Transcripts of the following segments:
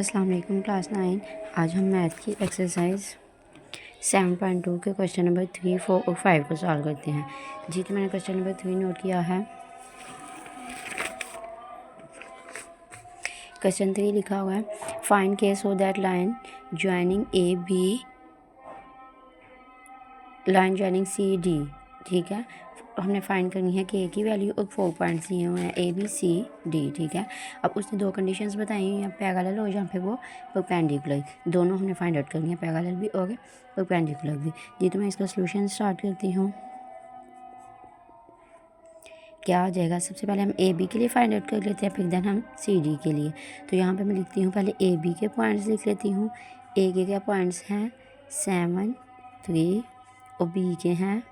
अस्सलाम वालेकुम क्लास 9। आज हम मैथ की एक्सरसाइज 7.2 के क्वेश्चन नंबर 3, 4 और 5 को सॉल्व करते हैं। जी तो मैंने क्वेश्चन नंबर 3 नोट किया है। क्वेश्चन 3 लिखा हुआ है, find K so that line joining C D. ठीक है, हमने फाइंड करनी है के की वैल्यू और 4 पॉइंट्स दिए हुए हैं ए बी सी डी। ठीक है, अब उसने दो कंडीशंस बताई हैं, यहाँ पैरेलल और यहाँ पे वो परपेंडिकुलर, दोनों हमने फाइंड आउट करनी है, पैरेलल भी और परपेंडिकुलर भी। जी तो मैं इसका सॉल्यूशन स्टार्ट करती हूँ। क्या आ जाएगा, सबसे पहले हम ए बी के लिए फाइंड आउट कर लेते हैं, फिर देन हम सी डी के लिए। तो यहाँ पे मैं लिखती हूँ, पहले ए बी के पॉइंट्स लिख लेती हूँ। ए के क्या पॉइंट्स हैं 7, 3 और बी के हैं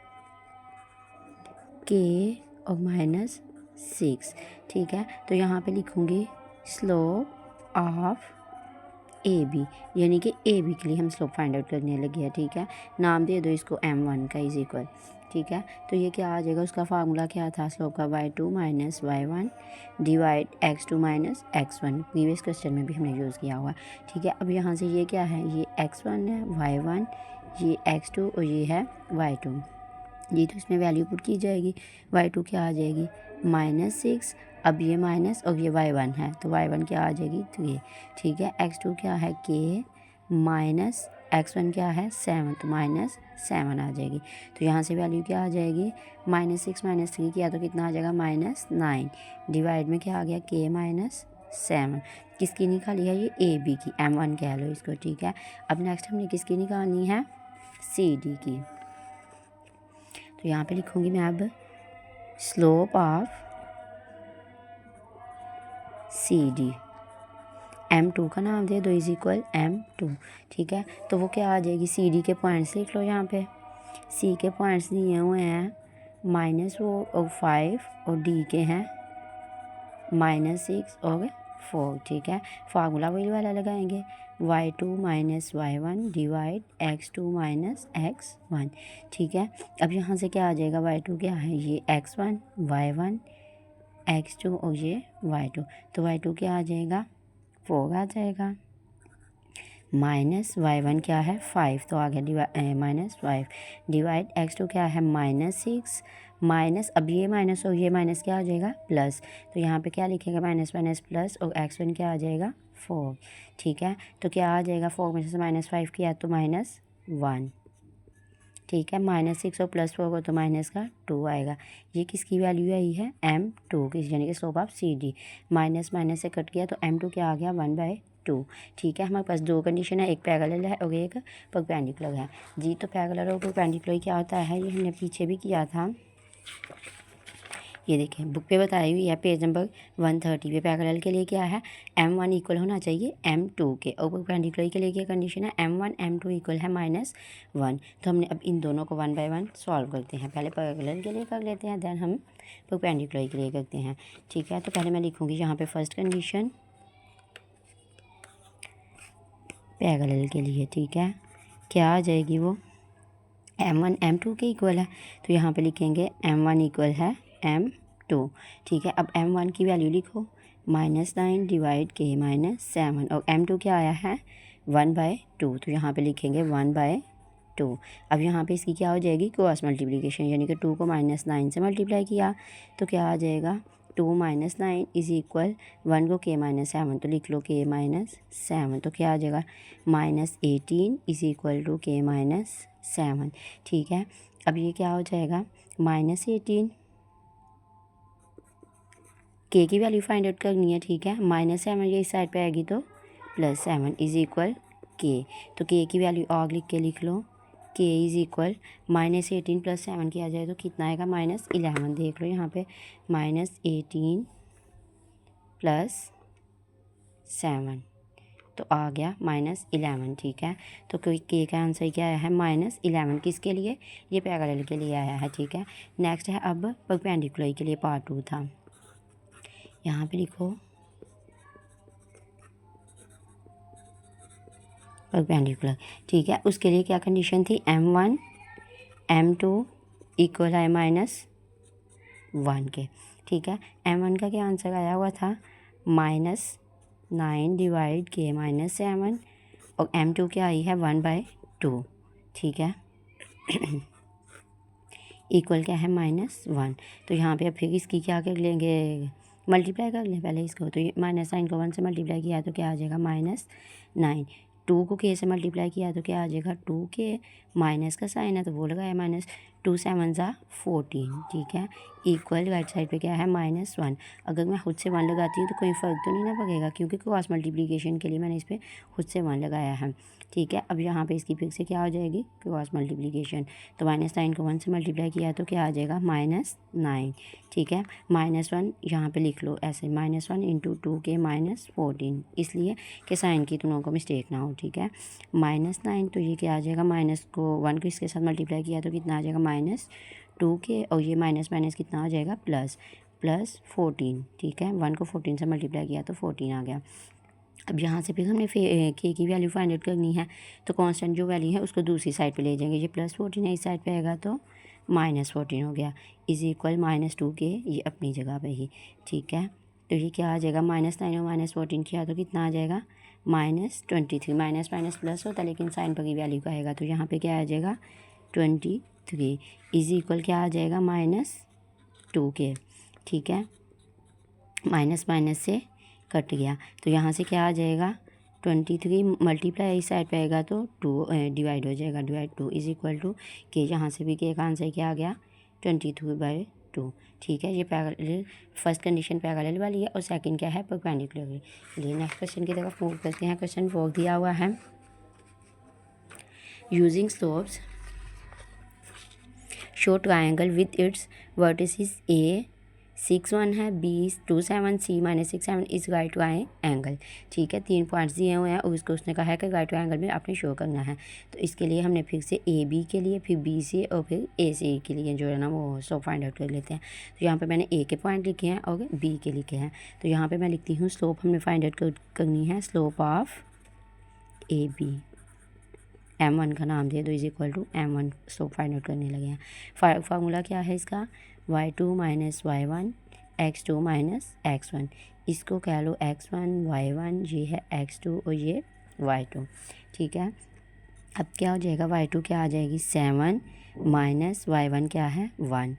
के और -6। ठीक है, तो यहाँ पे लिखूँगी स्लोप ऑफ ए बी, यानी कि ए बी के लिए हम स्लोप फाइंड आउट करने लगे हैं। ठीक है, नाम दे दो इसको m1 का इज इक्वल। ठीक है, तो ये क्या आ जाएगा, उसका फार्मूला क्या था स्लोप का, y2 - y1 divide x2 - x1। Previous question में भी हमने यूज़ किया हुआ। ठीक है, अब यहाँ से ये क्या है, ये x1 है, y1, ये x2 और ये है y2। जी तो इसमें वैल्यू पुट की जाएगी, y2 क्या आ जाएगी -6। अब ये माइनस और ये y1 है, तो y1 क्या आ जाएगी 3। ठीक है, x2 क्या है k माइनस x1 क्या है 7, तो -7 आ जाएगी। तो यहाँ से वैल्यू क्या आ जाएगी, -6 - 3 किया तो कितना आ जाएगा -9 डिवाइड में क्या आ गया k -7। किसकी निकाली है, ये ए बी की, m1 कह लो इसको। ठीक है, अब नेक्स्ट हमने किसकी निकालनी है, सी डी की। तो यहाँ पे लिखूँगी मैं अब slope of C D, m2 का नाम दे दो इज इक्वल m2। ठीक है, तो वो क्या आ जाएगी, सी डी के पॉइंट्स लिख लो। यहाँ पे सी के पॉइंट्स दिए हुए हैं -4 और 5 और डी के हैं -6 और 4। ठीक है, फार्मूला वही वाला लगाएंगे, y2 - y1 divide x2 - x1। ठीक है, अब यहाँ से क्या आ जाएगा, y2 क्या है, ये x1 y1 x2 और ये y2, तो y2 क्या आ जाएगा 4 आ जाएगा, -y1 क्या है 5, तो आ गया -5 डिवाइड x2 क्या है -6 माइनस, अब ये माइनस और ये माइनस क्या आ जाएगा प्लस, तो यहाँ पे क्या लिखेगा माइनस प्लस और x1 क्या आ जाएगा 4। ठीक है, तो क्या आ जाएगा 4 में से -5 किया तो -1। ठीक है, -6 और +4 को तो माइनस का 2 आएगा। ये किसकी वैल्यू आई है m2 की, यानी कि slope of C D. Minus से कट किया तो m2 क्या आ गया 1/2। ठीक है, हमारे पास दो कंडीशन है, एक पैरेलल है और एक परपेंडिकुलर है। जी तो पैरेलल और परपेंडिकुलर क्या होता है, ये हमने पीछे भी किया था। ये देखें बुक पे बताई हुई है, पेज नंबर 130 पे। पैरेलल के लिए क्या है, m1 इक्वल होना चाहिए m2 के, और परपेंडिकुलर के लिए क्या कंडीशन है, m1 m2 इक्वल है -1। तो हमने अब इन दोनों को 1 बाय 1 सॉल्व करते हैं। पहले पैरेलल के लिए कर लेते हैं, देन हम परपेंडिकुलर के लिए करते हैं। ठीक है, तो पहले मैं लिखूँगी यहाँ पे फर्स्ट कंडीशन पैरेलल के लिए। ठीक है, क्या आ जाएगी वो, m1 m2 के इक्वल है, तो यहाँ पे लिखेंगे m1 इक्वल है m2। ठीक है, अब m1 की वैल्यू लिखो -9 डिवाइड k -7, और m2 क्या आया है 1/2, तो यहाँ पे लिखेंगे 1/2। अब यहाँ पे इसकी क्या हो जाएगी क्रॉस मल्टीप्लिकेशन, यानी कि 2 को -9 से मल्टीप्लाई किया तो क्या आ जाएगा 2 - 9 इज इक्वल 1 को k -7, तो लिख लो k -7, तो क्या आ जाएगा -18 इज इक्वल टू k -7। ठीक है, अब ये क्या हो जाएगा -18, k की वैल्यू फाइंड आउट करनी है। ठीक है, -7 ये इस साइड पे आएगी तो +7 इज इक्वल k, तो k की वैल्यू और लिख के लिख लो, k इज इक्वल -18 + 7 किया जाए तो कितना आएगा -11। देख लो यहाँ पे -18 + 7 तो आ गया -11। ठीक है, तो के का आंसर क्या आया है -11, किसके लिए, ये पैरेलल के लिए आया है। ठीक है, नेक्स्ट है अब परपेंडिकुलर के लिए, पार्ट 2 था। यहाँ पे लिखो परपेंडिकुलर। ठीक है, उसके लिए क्या कंडीशन थी, m1 m2 इक्वल है -1 के। ठीक है, m1 का क्या आंसर आया हुआ था -1 9 डिवाइड के माइनस 7 और m2 क्या आई है 1/2, ठीक है। इक्वल क्या है -1। तो यहाँ पे अब फिर इसकी क्या कर लेंगे, मल्टीप्लाई कर लें पहले इसको। तो ये -9 को 1 से मल्टीप्लाई किया तो क्या आ जाएगा -9। 2 को k से मल्टीप्लाई किया तो क्या आ जाएगा 2k, माइनस का साइन है तो वो लगाया माइनस, 2 7 ज़ा 14, ठीक है। इक्वल राइट साइड पे क्या है -1। अगर मैं खुद से 1 लगाती हूँ तो कोई फ़र्क तो नहीं ना पड़ेगा, क्योंकि क्रॉस मल्टीप्लिकेशन के लिए मैंने इस पर खुद से 1 लगाया है, ठीक है। अब यहाँ पे इसकी फिर से क्या हो जाएगी, क्रॉस मल्टीप्लिकेशन। तो -9 को 1 से मल्टीप्लाई किया तो क्या आ जाएगा -9, ठीक है। -1 यहाँ पे लिख लो ऐसे, -1 इंटू 2k -14, इसलिए कि साइन की तुम लोगों को मिस्टेक ना हो, ठीक है। -9 तो ये क्या आ जाएगा, माइनस को 1 को इसके साथ मल्टीप्लाई किया तो कितना आ जाएगा -2k, और ये माइनस माइनस कितना आ जाएगा प्लस 14, ठीक है। 1 को 14 से मल्टीप्लाई किया तो 14 आ गया। अब यहाँ से फिर हमने के की वैल्यू फाइंड आउट करनी है, तो कांस्टेंट जो वैल्यू है उसको दूसरी साइड पे ले जाएंगे। ये +14 है, इस साइड पे आएगा तो -14 हो गया, इज इक्वल -2k, ये अपनी जगह पे ही, ठीक है। तो ये क्या आ जाएगा, -9 और -14 किया तो कितना आ जाएगा -23। माइनस माइनस प्लस होता है लेकिन साइन पर की वैल्यू का आएगा, तो यहाँ पे क्या आ जाएगा 23, इज इक्वल क्या आ जाएगा -2k, ठीक है। माइनस माइनस से कट गया, तो यहाँ से क्या आ जाएगा 23 मल्टीप्लाई इस साइड पे आएगा तो 2 डिवाइड हो जाएगा, डिवाइड 2 इज इक्वल टू के, यहाँ से भी के का आंसर क्या आ गया 23/2, ठीक है। ये पैरेलल, फर्स्ट कंडीशन पैरेलल वाली है और सेकंड क्या है परपेंडिकुलर। चलिए नेक्स्ट क्वेश्चन की तरफ मूव करते हैं। क्वेश्चन 4 दिया हुआ है, using slopes show triangle with its vertices A 6 1 है, B 2 7, C -6 7 is right triangle, ठीक है। 3 पॉइंट्स दिए हुए हैं और उसको उसने कहा है कि राइट ट्रायंगल में आपने शो करना है। तो इसके लिए हमने फिर से AB के लिए, फिर B से और फिर A से के लिए जो है ना वो स्लोप फाइंड आउट कर लेते हैं। तो यहाँ पे मैंने A के पॉइंट लिखे हैं और B के लिखे हैं। तो यहाँ पे मैं लिखती हूँ स्लोप हमने फाइंड आउट करनी है, स्लोप ऑफ AB, m1 का नाम दे दो, is equal to m1 slope find out करने लगे हैं। फार्मूला क्या है इसका, y2 - y1 x2 - x1, इसको कह लो x1 y1, ये है x2 और ये y2, ठीक है। अब क्या हो जाएगा, y2 क्या आ जाएगी 7 माइनस y1 क्या है 1,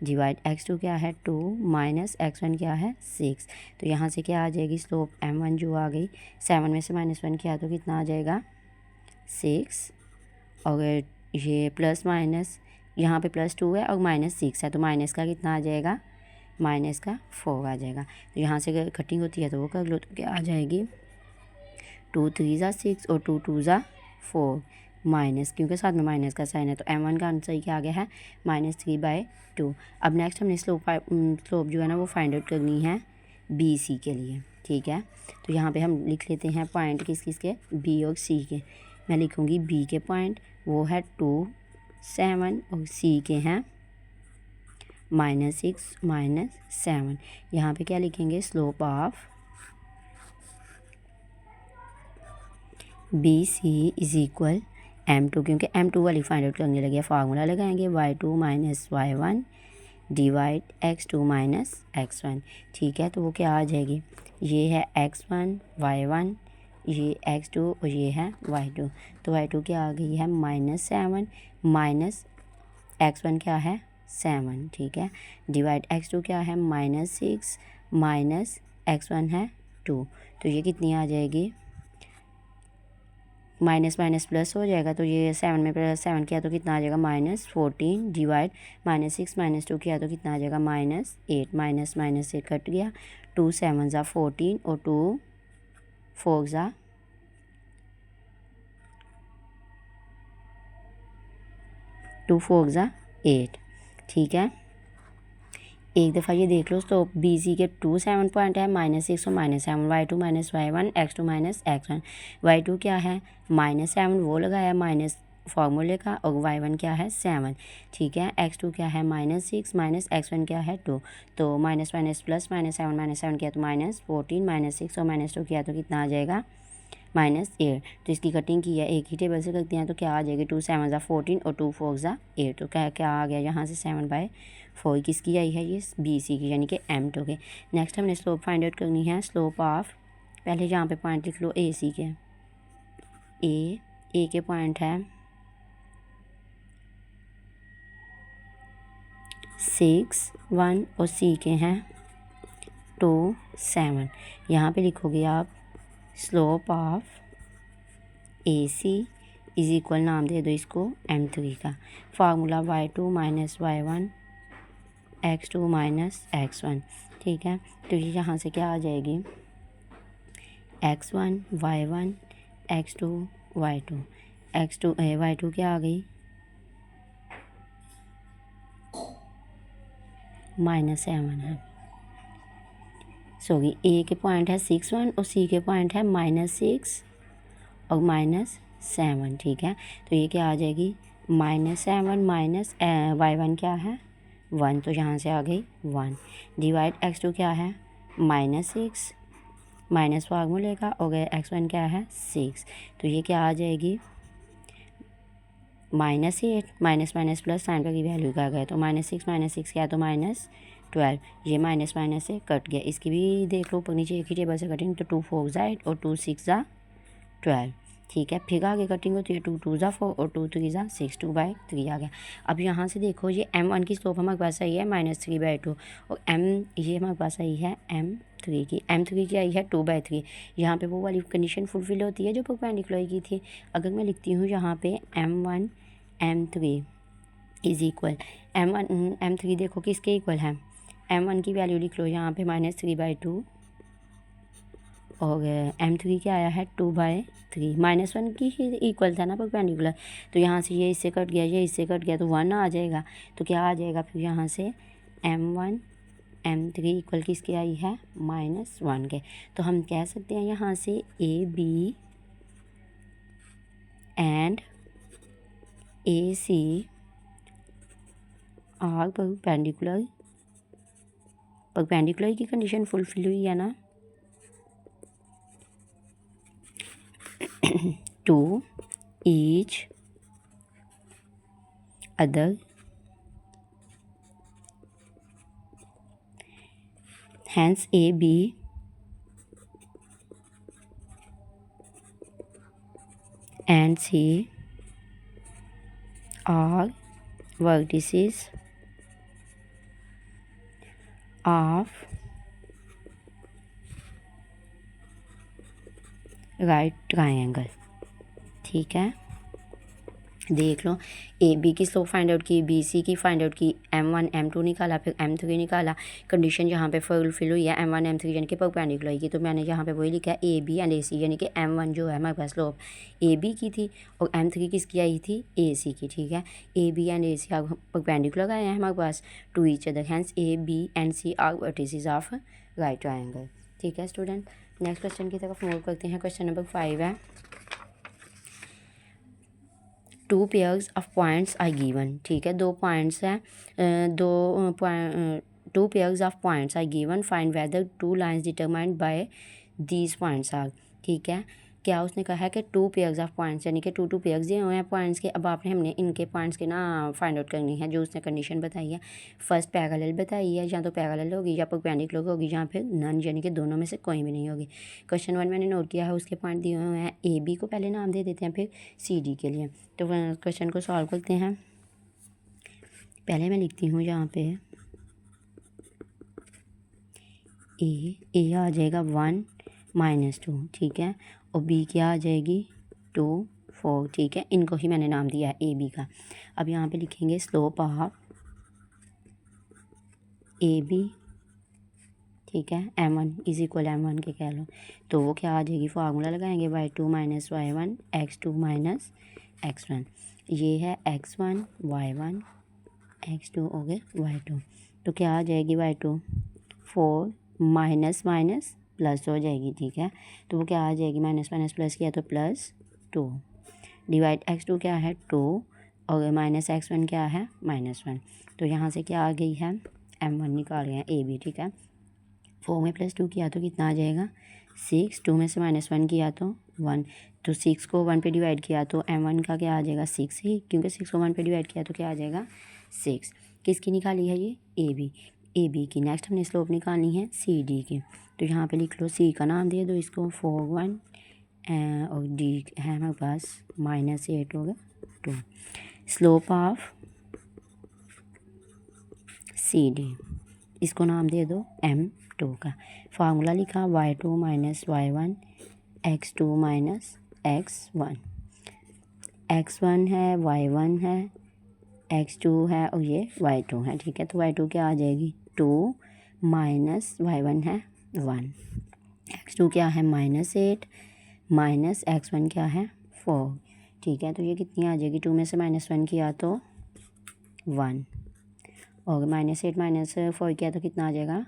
डिवाइड x2 क्या है 2 माइनस x1 क्या है 6। तो यहाँ से क्या आ जाएगी स्लोप m1 जो आ गई, 7 में से -1 किया तो कितना आ जाएगा 6, और ये प्लस माइनस यहाँ पे +2 है और -6 है, तो माइनस का कितना आ जाएगा, माइनस का 4 आ जाएगा। तो यहाँ से अगर कटिंग होती है तो वो कर लो, तो क्या आ जाएगी 2 3 ज़ा 6 और 2 2 ज़ा 4, माइनस क्योंकि साथ में माइनस का साइन है, तो m1 का आंसर क्या आ गया है -3/2। अब नेक्स्ट हमने स्लोप जो है ना वो फाइंड आउट करनी है BC के लिए, ठीक है। तो यहाँ पे हम लिख लेते हैं पॉइंट किस किस के, B और C के। मैं लिखूँगी B के पॉइंट वो है 2 7 और C के हैं -6 -7। यहाँ पे क्या लिखेंगे, slope of BC is equal m2, क्योंकि m2 वाली फाइंड आउट करने लगे, फार्मूला लगाएंगे y2 - y1 divide x2 - x1, ठीक है। तो वो क्या आ जाएगी, ये है x1 y1, ये x2 और ये है y2। तो y2 क्या आ गई है -7 माइनस x1 क्या है 7, ठीक है, डिवाइड x2 क्या है -6 माइनस x1 है 2। तो ये कितनी आ जाएगी, माइनस माइनस प्लस हो जाएगा, तो ये 7 में +7 किया तो कितना आ जाएगा -14, डिवाइड -6 - 2 किया तो कितना आ जाएगा -8, माइनस माइनस से कट गया, 2 7 ज़ा 14 और 2 4 ज़ा 8, ठीक है। एक दफ़ा ये देख लो, तो BC के 2 7 पॉइंट है -6 और -7, y2 - y1 x2 - x1। y2 क्या है -7 वो लगाया माइनस फार्मूले का, और y1 क्या है 7, ठीक है। x2 क्या है -6 माइनस x1 क्या है 2, तो माइनस माइनस प्लस -7 किया तो -14, -6 और -2 किया तो कितना आ जाएगा -8। तो इसकी कटिंग की है, एक ही टेबल से करते हैं तो क्या आ जाएगी, 2 7 ज़ा 14 और 2 4 ज़ा 8। तो क्या क्या आ गया यहाँ से 7/4 किसकी आई है, ये BC की, यानी कि m2 के। नेक्स्ट हमने स्लोप फाइंड आउट करनी है, स्लोप ऑफ पहले यहाँ पे पॉइंट लिख लो ए सी के। ए के पॉइंट है 6 1 और सी के हैं 2 7। यहाँ पे लिखोगे आप slope of A C is equal, नाम दे दो इसको m3 का। Formula y2 minus y1 x2 minus x1, ठीक है। तो ये यहाँ से क्या आ जाएगी x1 y1 x2 y2 y2 क्या आ गई -7 है। सॉरी, ए के पॉइंट है 6 1 और सी के पॉइंट है -6 और -7, ठीक है। तो ये क्या आ जाएगी -7 माइनस y1 क्या है 1, तो यहाँ से आ गई 1 डिवाइड x2 क्या है -6 माइनस फार्मूले का हो गया, x1 क्या है 6, तो ये क्या आ जाएगी -8 माइनस माइनस प्लस साइन का की वैल्यू क्या गया, तो -6 क्या है तो -12, ये माइनस माइनस से कट गया। इसकी भी देख लो ऊपर नीचे एक ही टेबल से कटिंग, तो 2 4 ज़ा 8 और 2 6 ज़ा 12, ठीक है। फिर आगे कटिंग होती है 2 2 ज़ा 4 और 2 3 ज़ा 6, 2/3 आ गया। अब यहाँ से देखो ये m1 की स्लोप हमारे पास आई है -3/2 और ये हमारे पास आई है m3 की। m3 की आई है 2/3। यहाँ पे वो वाली कंडीशन फुलफिल होती है जो परपेंडिकुलर की थी। अगर मैं लिखती हूँ यहाँ पे m1 m3 is equal m3 देखो किसके इक्वल है, m1 की वैल्यू लिख लो यहाँ पे -3/2 और m3 क्या आया है 2/3, -1 की ही इक्वल था ना परपेंडिकुलर, तो यहाँ से ये इससे कट गया, ये इससे कट गया, तो 1 आ जाएगा। तो क्या आ जाएगा फिर यहाँ से m1 m3 इक्वल किसके आई है -1 के। तो हम कह सकते हैं यहाँ से A B and A C are perpendicular की कंडीशन फुलफिल हुई है ना। to each other, hence A, B and C are vertices of right triangle, ठीक है। देख लो ए बी की स्लोप फाइंड आउट की, बी सी की फाइंड आउट की, m1 m2 निकाला, फिर m3 निकाला। कंडीशन यहाँ पे फुलफिल हुई है m1 m3 यानी कि परपेंडिकुलर की, तो मैंने यहाँ पे वही लिखा है ए बी एंड ए सी, यानी कि m1 जो है हमारे पास स्लोप ए बी की थी और m3 किसकी आई थी ए सी की, ठीक है। A B and A C perpendicular आए हैं हमारे पास to each other, hence A B and C are vertices of right triangle, ठीक है स्टूडेंट। नेक्स्ट क्वेश्चन की तरफ मूव करते हैं। क्वेश्चन नंबर 5 है 2 pairs of points are given, ठीक है। 2 पॉइंट्स हैं, 2 pairs of points are given, find whether 2 lines determined by these points are, ठीक है। क्या उसने कहा है कि 2 पेयर्स ऑफ पॉइंट्स यानी कि 2 पेयर्स दिए हुए हैं पॉइंट्स के। अब आपने हमने इनके पॉइंट्स के ना फाइंड आउट करनी है जो उसने कंडीशन बताई है। फर्स्ट पैरेलल बताई है, या तो पैरेलल होगी या परपेंडिकुलर होगी, या फिर नन यानी कि दोनों में से कोई भी नहीं होगी। क्वेश्चन 1 मैंने नोट किया है, उसके पॉइंट दिए हुए हैं। ए बी को पहले नाम दे देते हैं, फिर सी डी के लिए। तो क्वेश्चन को सॉल्व करते हैं। पहले मैं लिखती हूँ यहाँ पे ए आ जाएगा 1 -2, ठीक है, और बी क्या आ जाएगी 2 4, ठीक है। इनको ही मैंने नाम दिया है ए बी का। अब यहाँ पे लिखेंगे स्लोप ऑफ ए बी, ठीक है, m1 इज इक्वल m1 के कह लो, तो वो क्या आ जाएगी, फार्मूला लगाएंगे y2 minus y1 x2 minus x1। ये है x1 y1 x2 हो गए y2, तो क्या आ जाएगी y2 4 माइनस माइनस प्लस हो जाएगी, ठीक है। तो वो क्या आ जाएगी, माइनस माइनस प्लस किया तो +2 डिवाइड x2 क्या है 2 और माइनस x1 क्या है -1। तो यहाँ से क्या आ गई है m1 निकाल रहे हैं ए बी, ठीक है। 4 में +2 किया तो कितना आ जाएगा 6, 2 में से -1 किया तो 1, तो 6 को 1 पे डिवाइड किया तो m1 का क्या आ जाएगा 6 ही, क्योंकि 6 को 1 पे डिवाइड किया तो क्या आ जाएगा 6। किसकी निकाली है ये ए बी की। नेक्स्ट हमने स्लोप निकालनी है सी डी की। तो यहाँ पे लिख लो सी का नाम दे दो इसको 4 1 और डी है हमारे पास -8 होगा 2। स्लोप ऑफ सी डी इसको नाम दे दो m2 का। फार्मूला लिखा y2 - y1 x2 - x1। x1 है, y1 है, x2 है और ये y2 है। ठीक है, तो y2 क्या आ जाएगी 2 -y1 है 1। x2 क्या है -8 माइनस x1 क्या है 4। ठीक है, तो ये कितनी आ जाएगी 2 में से -1 किया तो 1 और -8 -4 किया तो कितना आ जाएगा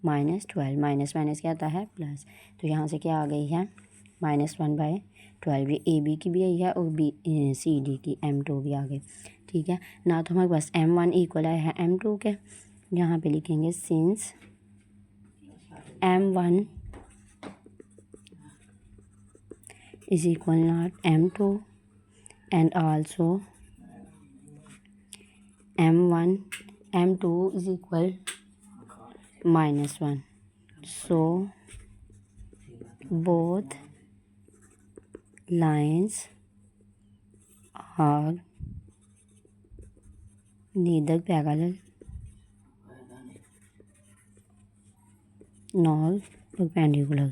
-12। माइनस माइनस क्या आता है प्लस। तो यहाँ से क्या आ गई है -1/12। ये ए बी की भी आई है और बी सी डी की m2 भी आ गई। ठीक है ना, तो हमारे पास m1 इक्वल आया है m2 के। यहाँ पे लिखेंगे since m1 is equal not m2 and also m2 is equal -1, so both lines are neither parallel nor perpendicular।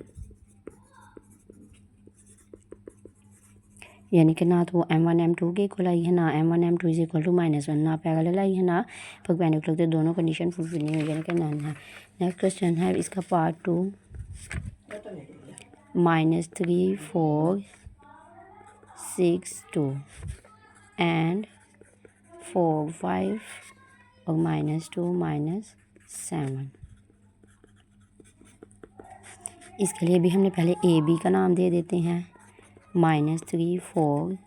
यानी कि ना तो वो m1 m2 के इक्वल आई है, ना m1 m2 is equal to -1, ना पैरेलल आई है, ना परपेंडिकुलर। तो दोनों कंडीशन फुलफिल नहीं हुई, यानी कि नन है। नेक्स्ट क्वेश्चन है इसका पार्ट 2 -3 4 6 2 एंड 4 5 और -2 -7। इसके लिए भी हमने पहले ए बी का नाम दे देते हैं -3 4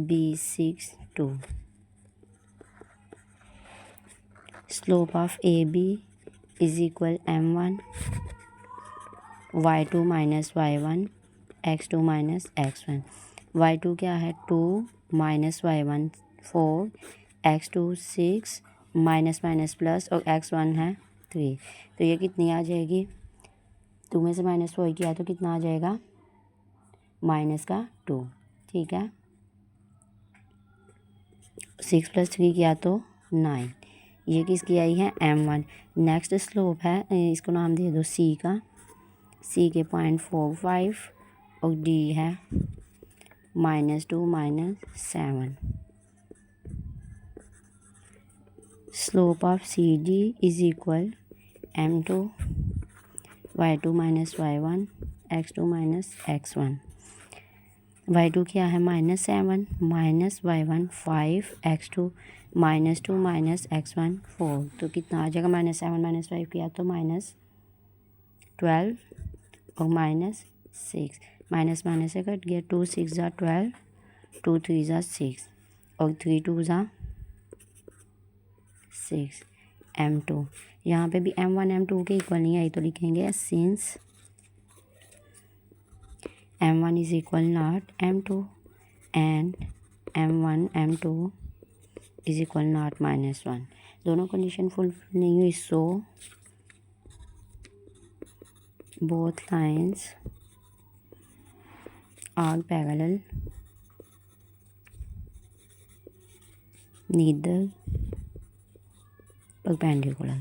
b 6 2। Slope of A B is equal m1 y2 - y1 x2 - x1। y2 क्या है 2 -y1 4 x2 6 minus minus plus और x1 है 3। तो ये कितनी आ जाएगी 2 में से -4 किया तो कितना आ जाएगा -2। ठीक है, 6 + 3 किया तो 9। ये किसकी आई है m1। नेक्स्ट स्लोप है, इसको नाम दे दो सी का। सी के 0.45 और डी है -2 -7। Slope of C D is equal m2 y2 - y1 x2 - x1। y2 क्या है -7 -y1 5 x2 -2 -x1 4। तो कितना आ जाएगा -7 -5 किया तो -12 और -6। माइनस माइनस से कट गया 2 6 ज़ा 12 2 3 ज़ा 6 और 3 2 ज़ा 6 m2। यहाँ पे भी m1 m2 के इक्वल नहीं आई तो लिखेंगे since m1 is equal not m2 and m1 m2 is equal not -1। दोनों कंडीशन फुलफिल नहीं हुई, सो both lines are parallel neither perpendicular।